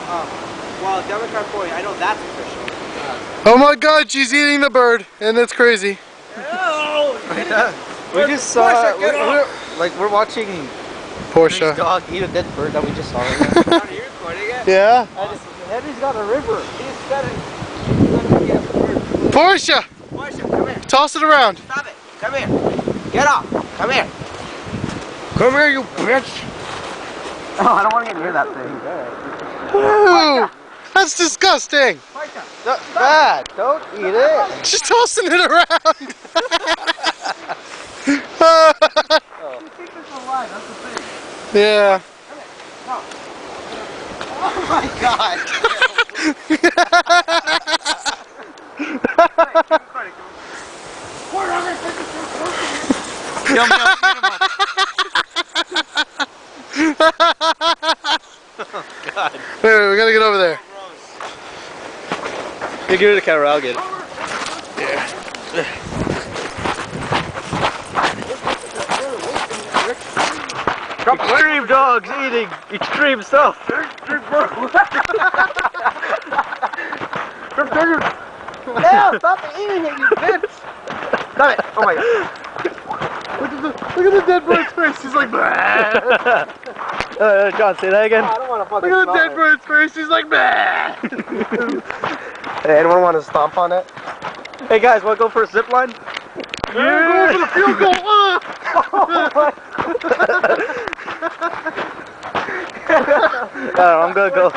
Well, Democrat Boy, I know that's official. Oh my God, she's eating the bird, and it's crazy. No! We just saw. We're watching Portia. dog eat a dead bird that we just saw. Right now. Are you recording it? Yeah. Henry's got a river. He's gonna get the bird. Portia, Portia, come here. toss it around. Stop it. Come here. Get off. Come here. Come here, you bitch. Oh, I don't want to get near that thing. Ooh, that's disgusting. Portia. Bad. Don't eat it. She's tossing it around. You think this is alive, that's the thing. Yeah. No. Oh my God. Oh God. Wait, we gotta get over there. You give it a camera, I'll get it. Extreme dogs eating extreme stuff. Yeah, stop eating it, you bitch. Stop it. Oh my God. Look at the dead bird's face. He's like, bah. John, say that again. I don't want to fucking Look at the dead bird's face. He's like, bah. Hey, anyone want to stomp on it? Hey guys, want to go for a zip line? Yeah. Go for the field goal. I'm gonna go.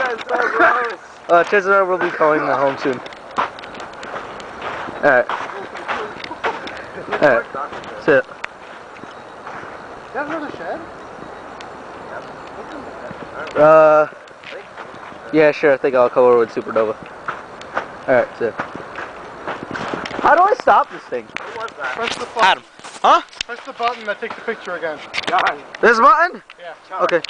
Chances are we'll be calling the home soon. Alright. Alright. Sit. You have another shed? Yeah, sure. I think I'll come over with Supernova. Alright, sit. How do I stop this thing? Press the button. Adam. Huh? Press the button that takes the picture again. John. This button? Yeah. Okay.